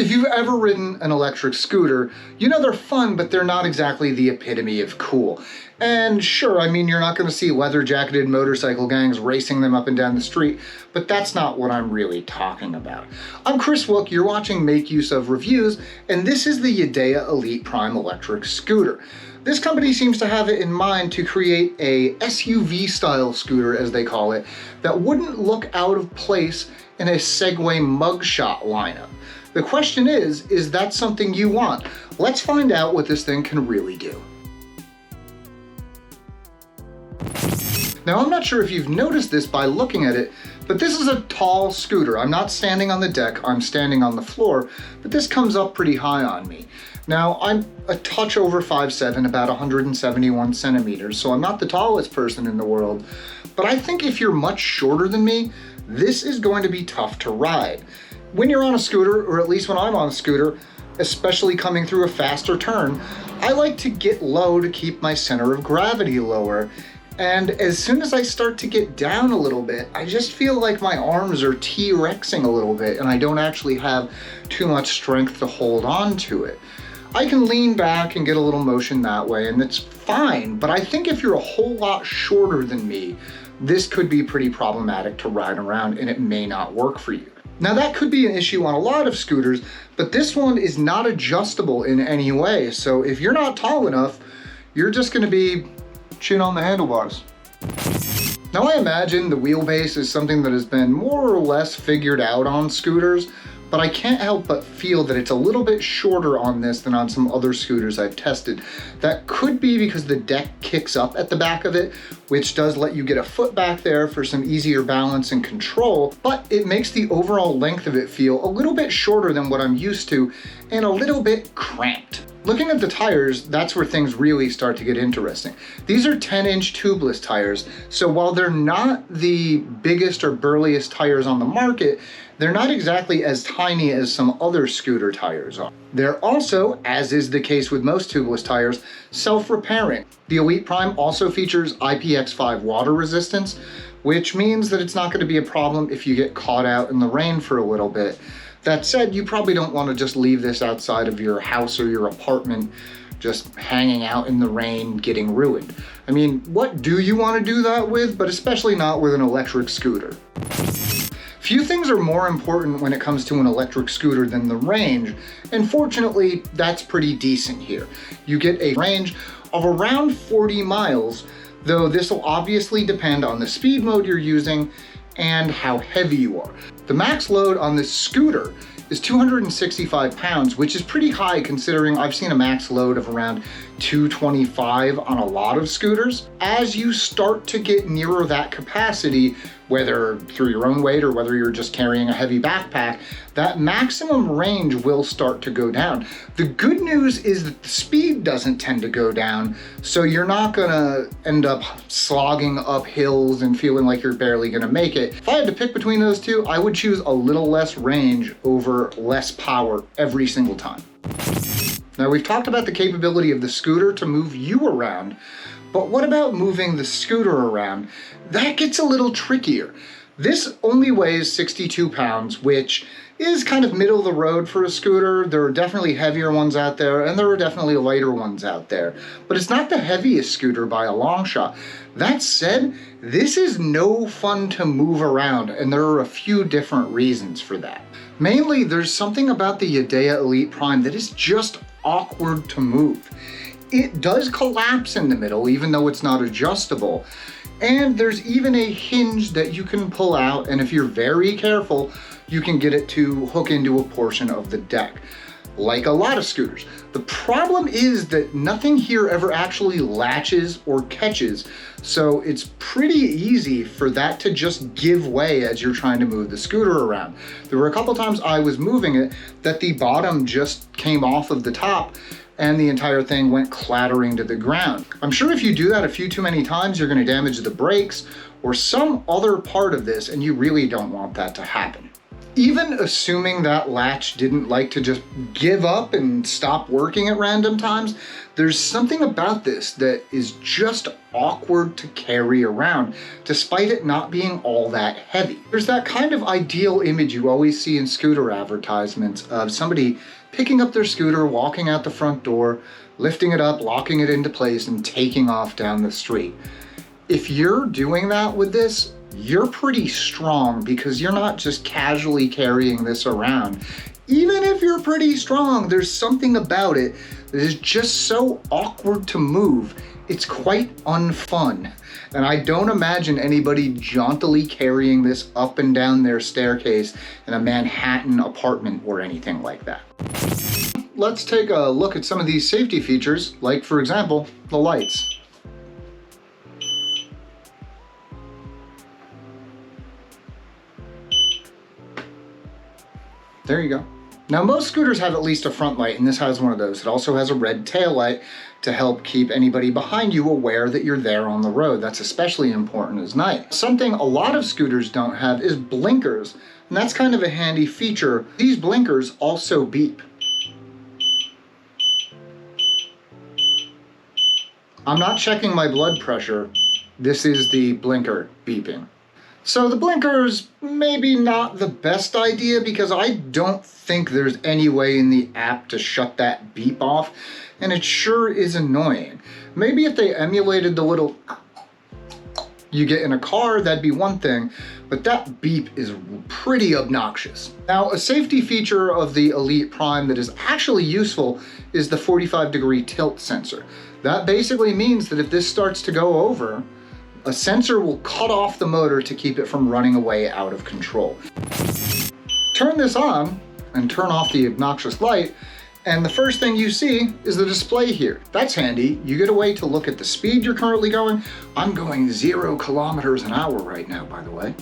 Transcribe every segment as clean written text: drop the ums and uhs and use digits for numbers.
If you've ever ridden an electric scooter, you know they're fun, but they're not exactly the epitome of cool. And sure, I mean, you're not going to see leather-jacketed motorcycle gangs racing them up and down the street, but that's not what I'm really talking about. I'm Chris Wook, you're watching Make Use of Reviews, and this is the Yadea Elite Prime electric scooter. This company seems to have it in mind to create a SUV-style scooter, as they call it, that wouldn't look out of place in a Segway mugshot lineup. The question is that something you want? Let's find out what this thing can really do. Now, I'm not sure if you've noticed this by looking at it, but this is a tall scooter. I'm not standing on the deck, I'm standing on the floor, but this comes up pretty high on me. Now, I'm a touch over 5'7", about 171 centimeters, so I'm not the tallest person in the world, but I think if you're much shorter than me, this is going to be tough to ride. When you're on a scooter, or at least when I'm on a scooter, especially coming through a faster turn, I like to get low to keep my center of gravity lower. And as soon as I start to get down a little bit, I just feel like my arms are T-Rexing a little bit and I don't actually have too much strength to hold on to it. I can lean back and get a little motion that way and it's fine, but I think if you're a whole lot shorter than me, this could be pretty problematic to ride around and it may not work for you. Now that could be an issue on a lot of scooters, but this one is not adjustable in any way. So if you're not tall enough, you're just gonna be chin on the handlebars. Now I imagine the wheelbase is something that has been more or less figured out on scooters, but I can't help but feel that it's a little bit shorter on this than on some other scooters I've tested. That could be because the deck kicks up at the back of it, which does let you get a foot back there for some easier balance and control, but it makes the overall length of it feel a little bit shorter than what I'm used to and a little bit cramped. Looking at the tires, that's where things really start to get interesting. These are 10-inch tubeless tires, so while they're not the biggest or burliest tires on the market, they're not exactly as tiny as some other scooter tires are. They're also, as is the case with most tubeless tires, self-repairing. The Elite Prime also features IPX5 water resistance, which means that it's not going to be a problem if you get caught out in the rain for a little bit. That said, you probably don't want to just leave this outside of your house or your apartment, just hanging out in the rain, getting ruined. I mean, what do you want to do that with? But especially not with an electric scooter. Few things are more important when it comes to an electric scooter than the range, and fortunately, that's pretty decent here. You get a range of around 40 miles, though this will obviously depend on the speed mode you're using and how heavy you are. The max load on this scooter is 265 pounds, which is pretty high considering I've seen a max load of around 225 on a lot of scooters. As you start to get nearer that capacity, whether through your own weight or whether you're just carrying a heavy backpack, that maximum range will start to go down. The good news is that the speed doesn't tend to go down, so you're not gonna end up slogging up hills and feeling like you're barely gonna make it. If I had to pick between those two, I would choose a little less range over less power every single time. Now, we've talked about the capability of the scooter to move you around, but what about moving the scooter around? That gets a little trickier. This only weighs 62 pounds, which is kind of middle of the road for a scooter. There are definitely heavier ones out there, and there are definitely lighter ones out there, but it's not the heaviest scooter by a long shot. That said, this is no fun to move around, and there are a few different reasons for that. Mainly, there's something about the Yadea Elite Prime that is just awkward to move. It does collapse in the middle, even though it's not adjustable. And there's even a hinge that you can pull out, and if you're very careful, you can get it to hook into a portion of the deck, like a lot of scooters. The problem is that nothing here ever actually latches or catches, so it's pretty easy for that to just give way as you're trying to move the scooter around. There were a couple times I was moving it that the bottom just came off of the top and the entire thing went clattering to the ground. I'm sure if you do that a few too many times, you're gonna damage the brakes or some other part of this, and you really don't want that to happen. Even assuming that latch didn't like to just give up and stop working at random times, there's something about this that is just awkward to carry around, despite it not being all that heavy. There's that kind of ideal image you always see in scooter advertisements of somebody picking up their scooter, walking out the front door, lifting it up, locking it into place, and taking off down the street. If you're doing that with this, you're pretty strong because you're not just casually carrying this around. Even if you're pretty strong, there's something about it that is just so awkward to move. It's quite unfun. And I don't imagine anybody jauntily carrying this up and down their staircase in a Manhattan apartment or anything like that. Let's take a look at some of these safety features, like for example, the lights. There you go. Now most scooters have at least a front light, and this has one of those. It also has a red tail light to help keep anybody behind you aware that you're there on the road. That's especially important at night. Something a lot of scooters don't have is blinkers, and that's kind of a handy feature. These blinkers also beep. I'm not checking my blood pressure. This is the blinker beeping. So the blinkers, maybe not the best idea because I don't think there's any way in the app to shut that beep off, and it sure is annoying. Maybe if they emulated the little you get in a car, that'd be one thing, but that beep is pretty obnoxious. Now, a safety feature of the Elite Prime that is actually useful is the 45-degree tilt sensor. That basically means that if this starts to go over, a sensor will cut off the motor to keep it from running away out of control. Turn this on and turn off the obnoxious light, and the first thing you see is the display here. That's handy. You get a way to look at the speed you're currently going. I'm going 0 kilometers an hour right now, by the way.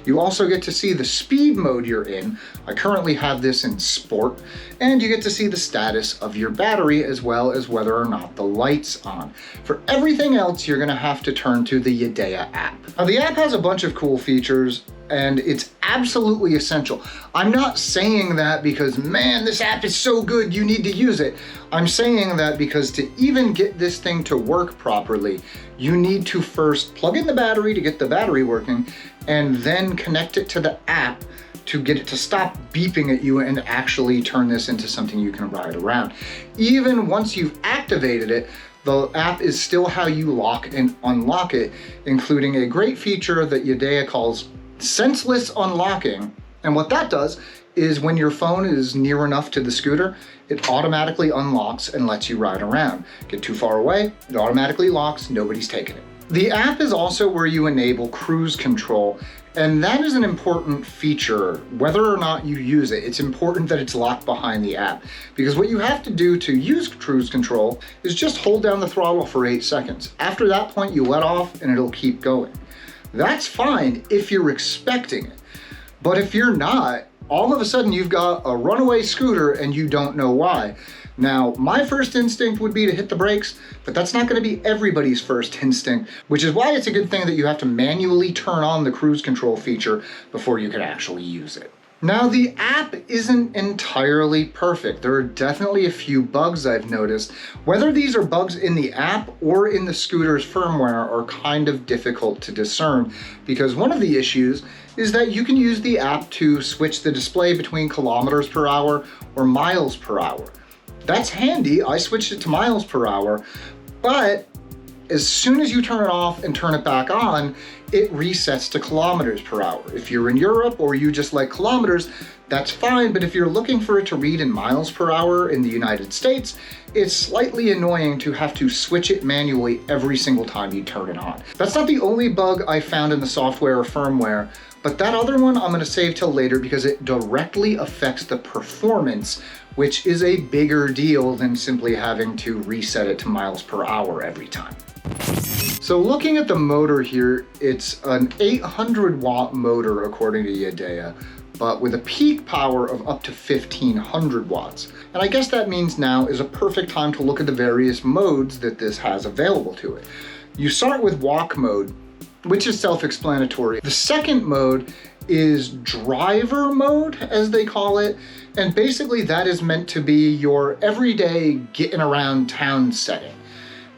You also get to see the speed mode you're in. I currently have this in sport, and you get to see the status of your battery as well as whether or not the light's on. For everything else, you're gonna have to turn to the Yadea app. Now the app has a bunch of cool features, and it's absolutely essential. I'm not saying that because, man, this app is so good, you need to use it. I'm saying that because to even get this thing to work properly, you need to first plug in the battery to get the battery working, and then connect it to the app to get it to stop beeping at you and actually turn this into something you can ride around. Even once you've activated it, the app is still how you lock and unlock it, including a great feature that Yadea calls senseless unlocking. And what that does is when your phone is near enough to the scooter, it automatically unlocks and lets you ride around. Get too far away, it automatically locks, nobody's taking it. The app is also where you enable cruise control, and that is an important feature. Whether or not you use it, it's important that it's locked behind the app, because what you have to do to use cruise control is just hold down the throttle for 8 seconds. After that point, you let off and it'll keep going. That's fine if you're expecting it. But if you're not, all of a sudden you've got a runaway scooter and you don't know why. Now, my first instinct would be to hit the brakes, but that's not going to be everybody's first instinct, which is why it's a good thing that you have to manually turn on the cruise control feature before you can actually use it. Now, the app isn't entirely perfect. There are definitely a few bugs I've noticed. Whether these are bugs in the app or in the scooter's firmware are kind of difficult to discern, because one of the issues is that you can use the app to switch the display between kilometers per hour or miles per hour. That's handy. I switched it to miles per hour, but as soon as you turn it off and turn it back on, it resets to kilometers per hour. If you're in Europe or you just like kilometers, that's fine, but if you're looking for it to read in miles per hour in the United States, it's slightly annoying to have to switch it manually every single time you turn it on. That's not the only bug I found in the software or firmware, but that other one I'm gonna save till later because it directly affects the performance, which is a bigger deal than simply having to reset it to miles per hour every time. So looking at the motor here, it's an 800 watt motor according to Yadea, but with a peak power of up to 1500 watts. And I guess that means now is a perfect time to look at the various modes that this has available to it. You start with walk mode, which is self-explanatory. The second mode is driver mode, as they call it. And basically that is meant to be your everyday getting around town setting.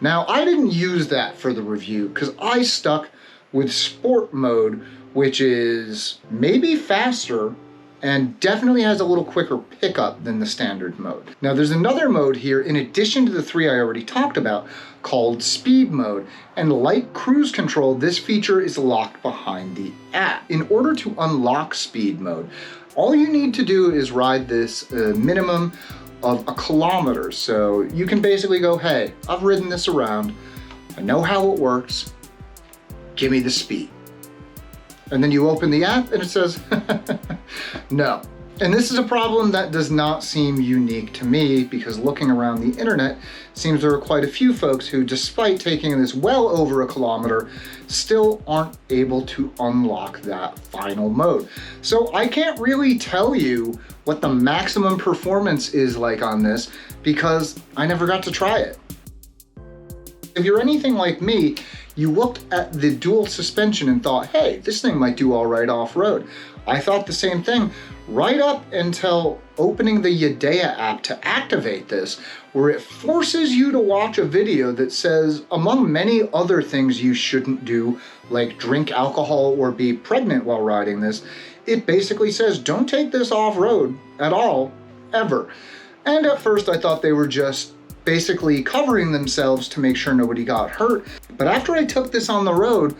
Now, I didn't use that for the review because I stuck with sport mode, which is maybe faster and definitely has a little quicker pickup than the standard mode. Now, there's another mode here in addition to the three I already talked about called speed mode. And like cruise control, this feature is locked behind the app. In order to unlock speed mode, all you need to do is ride this minimum of 1 kilometer. So you can basically go, hey, I've ridden this around, I know how it works, give me the speed. And then you open the app and it says, no. And this is a problem that does not seem unique to me, because looking around the internet, seems there are quite a few folks who, despite taking this well over 1 kilometer, still aren't able to unlock that final mode. So I can't really tell you what the maximum performance is like on this, because I never got to try it. If you're anything like me, you looked at the dual suspension and thought, hey, this thing might do all right off-road. I thought the same thing right up until opening the Yadea app to activate this, where it forces you to watch a video that says, among many other things you shouldn't do, like drink alcohol or be pregnant while riding this, it basically says, don't take this off-road at all, ever. And at first I thought they were just basically covering themselves to make sure nobody got hurt. But after I took this on the road,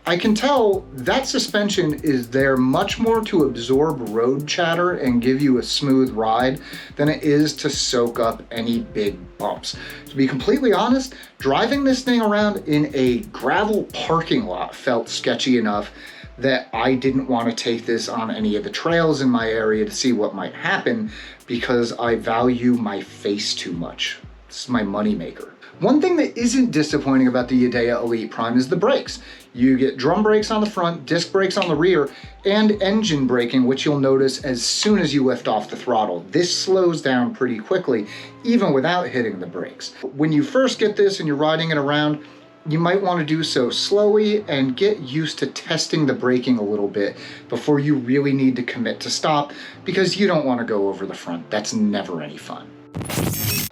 I can tell that suspension is there much more to absorb road chatter and give you a smooth ride than it is to soak up any big bumps. To be completely honest, driving this thing around in a gravel parking lot felt sketchy enough that I didn't want to take this on any of the trails in my area to see what might happen, because I value my face too much. This is my moneymaker. One thing that isn't disappointing about the Yadea Elite Prime is the brakes. You get drum brakes on the front, disc brakes on the rear, and engine braking, which you'll notice as soon as you lift off the throttle. This slows down pretty quickly, even without hitting the brakes. When you first get this and you're riding it around, you might want to do so slowly and get used to testing the braking a little bit before you really need to commit to stop, because you don't want to go over the front. That's never any fun.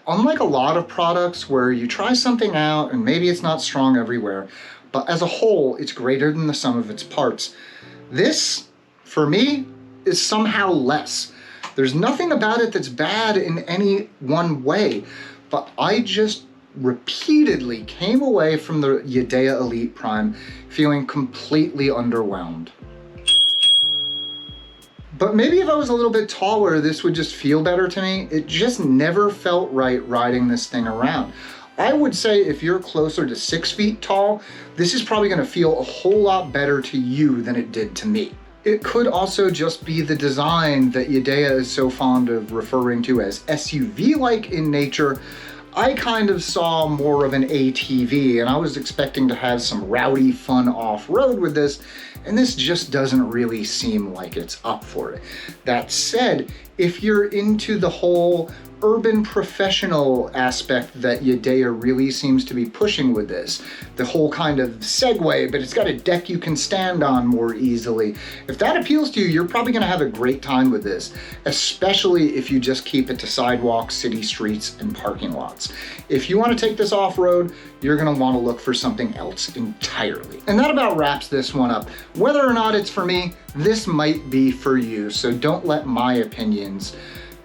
Unlike a lot of products where you try something out and maybe it's not strong everywhere, but as a whole, it's greater than the sum of its parts, this, for me, is somehow less. There's nothing about it that's bad in any one way, but I just repeatedly came away from the Yadea Elite Prime feeling completely underwhelmed. But maybe if I was a little bit taller, this would just feel better to me. It just never felt right riding this thing around. I would say if you're closer to 6 feet tall, this is probably gonna feel a whole lot better to you than it did to me. It could also just be the design that Yadea is so fond of referring to as SUV-like in nature. I kind of saw more of an ATV, and I was expecting to have some rowdy fun off-road with this, and this just doesn't really seem like it's up for it. That said, if you're into the whole urban professional aspect that Yadea really seems to be pushing with this, the whole kind of Segway, but it's got a deck you can stand on more easily. If that appeals to you, you're probably gonna have a great time with this, especially if you just keep it to sidewalks, city streets, and parking lots. If you wanna take this off-road, you're gonna wanna look for something else entirely. And that about wraps this one up. Whether or not it's for me, this might be for you, so don't let my opinions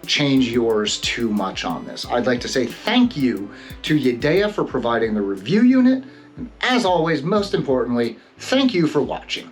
change yours too much on this. I'd like to say thank you to Yadea for providing the review unit, and as always, most importantly, thank you for watching.